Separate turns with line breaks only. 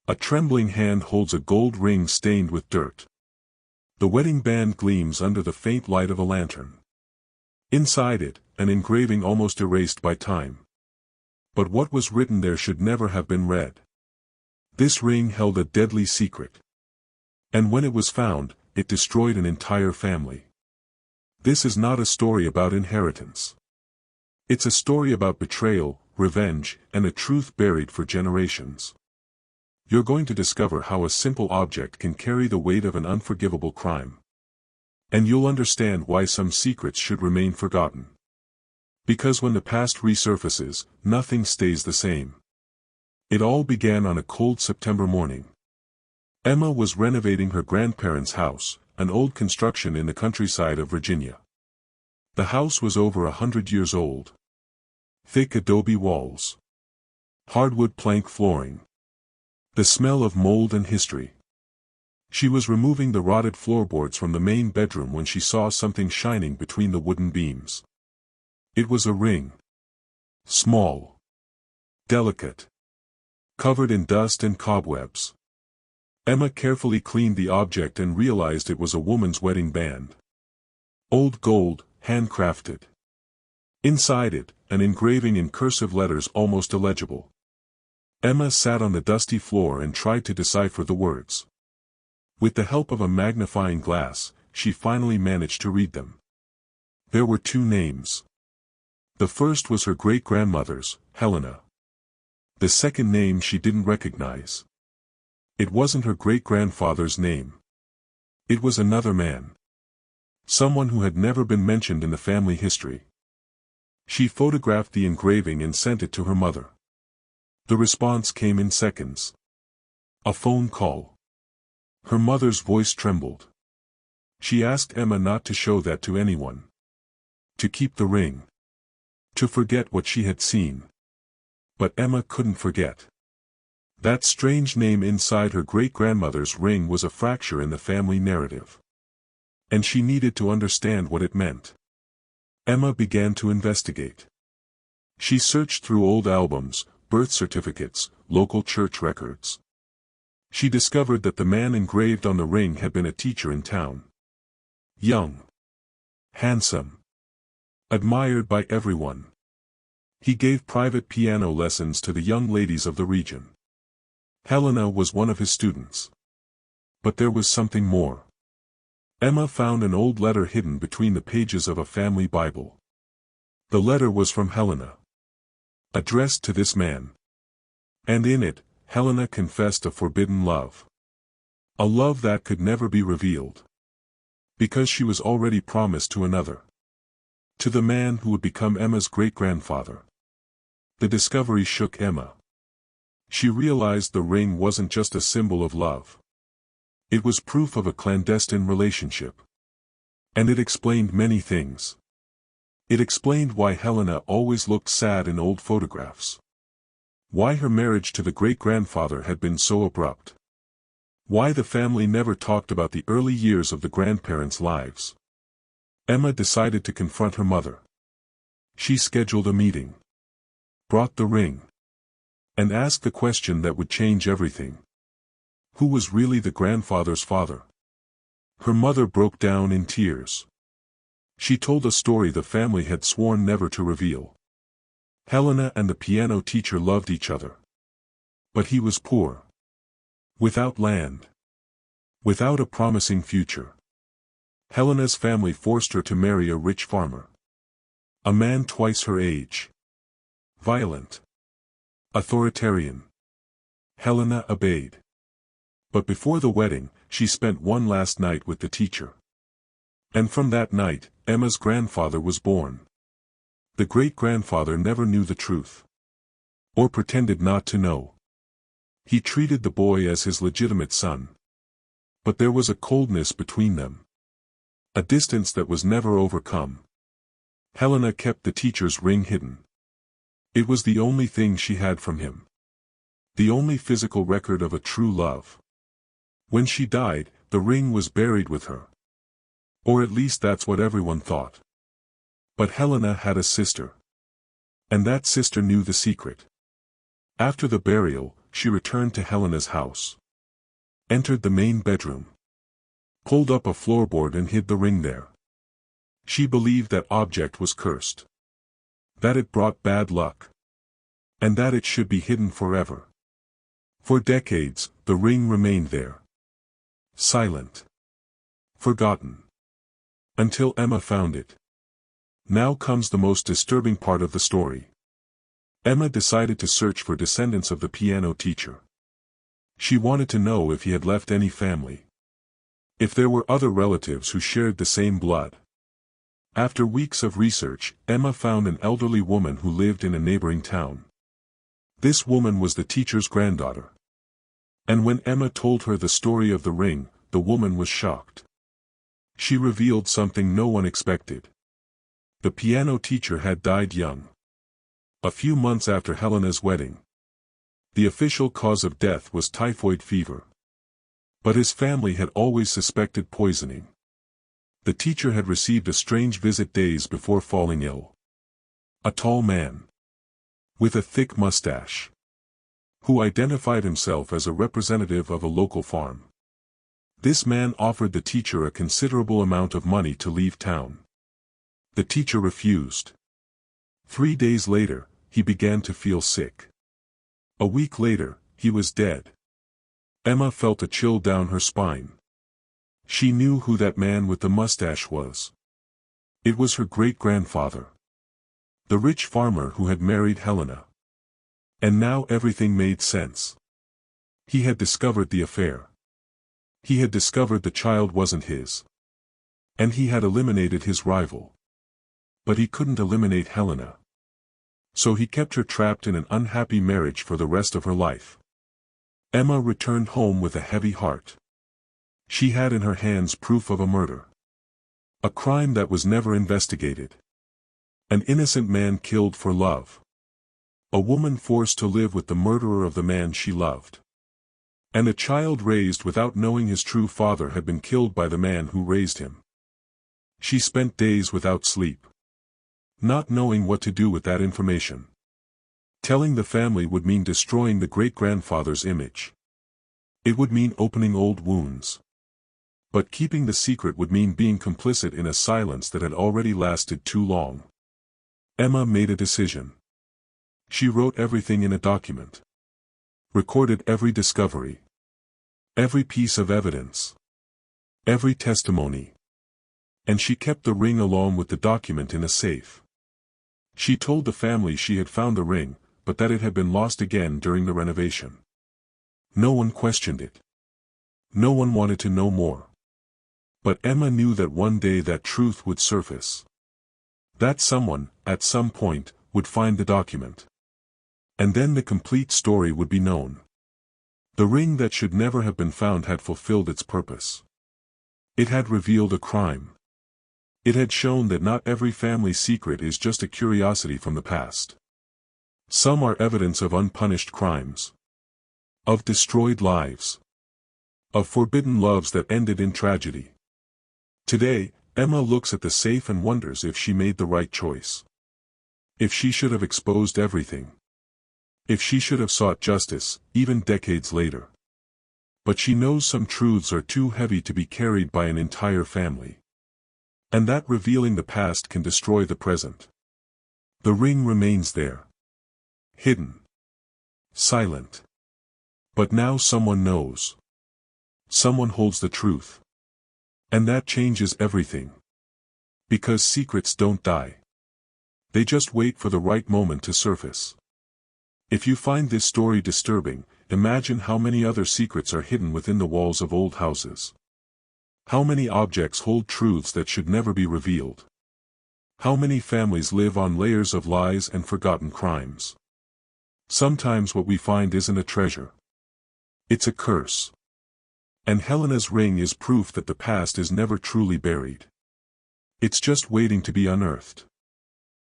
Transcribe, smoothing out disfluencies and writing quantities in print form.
A trembling hand holds a gold ring stained with dirt. The wedding band gleams under the faint light of a lantern. Inside it, an engraving almost erased by time. But what was written there should never have been read. This ring held a deadly secret. And when it was found, it destroyed an entire family. This is not a story about inheritance. It's a story about betrayal, revenge, and a truth buried for generations. You're going to discover how a simple object can carry the weight of an unforgivable crime. And you'll understand why some secrets should remain forgotten. Because when the past resurfaces, nothing stays the same. It all began on a cold September morning. Emma was renovating her grandparents' house, an old construction in the countryside of Virginia. The house was over 100 years old. Thick adobe walls. Hardwood plank flooring. The smell of mold and history. She was removing the rotted floorboards from the main bedroom when she saw something shining between the wooden beams. It was a ring. Small. Delicate. Covered in dust and cobwebs. Emma carefully cleaned the object and realized it was a woman's wedding band. Old gold, handcrafted. Inside it, an engraving in cursive letters almost illegible. Emma sat on the dusty floor and tried to decipher the words. With the help of a magnifying glass, she finally managed to read them. There were two names. The first was her great-grandmother's, Helena. The second name she didn't recognize. It wasn't her great-grandfather's name. It was another man. Someone who had never been mentioned in the family history. She photographed the engraving and sent it to her mother. The response came in seconds. A phone call. Her mother's voice trembled. She asked Emma not to show that to anyone. To keep the ring. To forget what she had seen. But Emma couldn't forget. That strange name inside her great-grandmother's ring was a fracture in the family narrative. And she needed to understand what it meant. Emma began to investigate. She searched through old albums, birth certificates, local church records. She discovered that the man engraved on the ring had been a teacher in town. Young. Handsome. Admired by everyone. He gave private piano lessons to the young ladies of the region. Helena was one of his students. But there was something more. Emma found an old letter hidden between the pages of a family Bible. The letter was from Helena. Addressed to this man. And in it, Helena confessed a forbidden love. A love that could never be revealed. Because she was already promised to another. To the man who would become Emma's great-grandfather. The discovery shook Emma. She realized the ring wasn't just a symbol of love. It was proof of a clandestine relationship. And it explained many things. It explained why Helena always looked sad in old photographs. Why her marriage to the great-grandfather had been so abrupt. Why the family never talked about the early years of the grandparents' lives. Emma decided to confront her mother. She scheduled a meeting. Brought the ring. And asked the question that would change everything. Who was really the grandfather's father? Her mother broke down in tears. She told a story the family had sworn never to reveal. Helena and the piano teacher loved each other. But he was poor. Without land. Without a promising future. Helena's family forced her to marry a rich farmer. A man twice her age. Violent. Authoritarian. Helena obeyed. But before the wedding, she spent one last night with the teacher. And from that night, Emma's grandfather was born. The great-grandfather never knew the truth. Or pretended not to know. He treated the boy as his legitimate son. But there was a coldness between them. A distance that was never overcome. Helena kept the teacher's ring hidden. It was the only thing she had from him. The only physical record of a true love. When she died, the ring was buried with her. Or at least that's what everyone thought. But Helena had a sister. And that sister knew the secret. After the burial, she returned to Helena's house. Entered the main bedroom. Pulled up a floorboard and hid the ring there. She believed that object was cursed. That it brought bad luck. And that it should be hidden forever. For decades, the ring remained there. Silent. Forgotten. Until Emma found it. Now comes the most disturbing part of the story. Emma decided to search for descendants of the piano teacher. She wanted to know if he had left any family. If there were other relatives who shared the same blood. After weeks of research, Emma found an elderly woman who lived in a neighboring town. This woman was the teacher's granddaughter. And when Emma told her the story of the ring, the woman was shocked. She revealed something no one expected. The piano teacher had died young. A few months after Helena's wedding. The official cause of death was typhoid fever. But his family had always suspected poisoning. The teacher had received a strange visit days before falling ill. A tall man. With a thick mustache. Who identified himself as a representative of a local farm. This man offered the teacher a considerable amount of money to leave town. The teacher refused. 3 days later, he began to feel sick. A week later, he was dead. Emma felt a chill down her spine. She knew who that man with the mustache was. It was her great-grandfather. The rich farmer who had married Helena. And now everything made sense. He had discovered the affair. He had discovered the child wasn't his. And he had eliminated his rival. But he couldn't eliminate Helena. So he kept her trapped in an unhappy marriage for the rest of her life. Emma returned home with a heavy heart. She had in her hands proof of a murder. A crime that was never investigated. An innocent man killed for love. A woman forced to live with the murderer of the man she loved. And a child raised without knowing his true father had been killed by the man who raised him. She spent days without sleep. Not knowing what to do with that information. Telling the family would mean destroying the great-grandfather's image. It would mean opening old wounds. But keeping the secret would mean being complicit in a silence that had already lasted too long. Emma made a decision. She wrote everything in a document. Recorded every discovery. Every piece of evidence. Every testimony. And she kept the ring along with the document in a safe. She told the family she had found the ring, but that it had been lost again during the renovation. No one questioned it. No one wanted to know more. But Emma knew that one day that truth would surface. That someone, at some point, would find the document. And then the complete story would be known. The ring that should never have been found had fulfilled its purpose. It had revealed a crime. It had shown that not every family secret is just a curiosity from the past. Some are evidence of unpunished crimes. Of destroyed lives. Of forbidden loves that ended in tragedy. Today, Emma looks at the safe and wonders if she made the right choice. If she should have exposed everything. If she should have sought justice, even decades later. But she knows some truths are too heavy to be carried by an entire family. And that revealing the past can destroy the present. The ring remains there. Hidden. Silent. But now someone knows. Someone holds the truth. And that changes everything. Because secrets don't die. They just wait for the right moment to surface. If you find this story disturbing, imagine how many other secrets are hidden within the walls of old houses. How many objects hold truths that should never be revealed. How many families live on layers of lies and forgotten crimes. Sometimes what we find isn't a treasure. It's a curse. And Helena's ring is proof that the past is never truly buried. It's just waiting to be unearthed.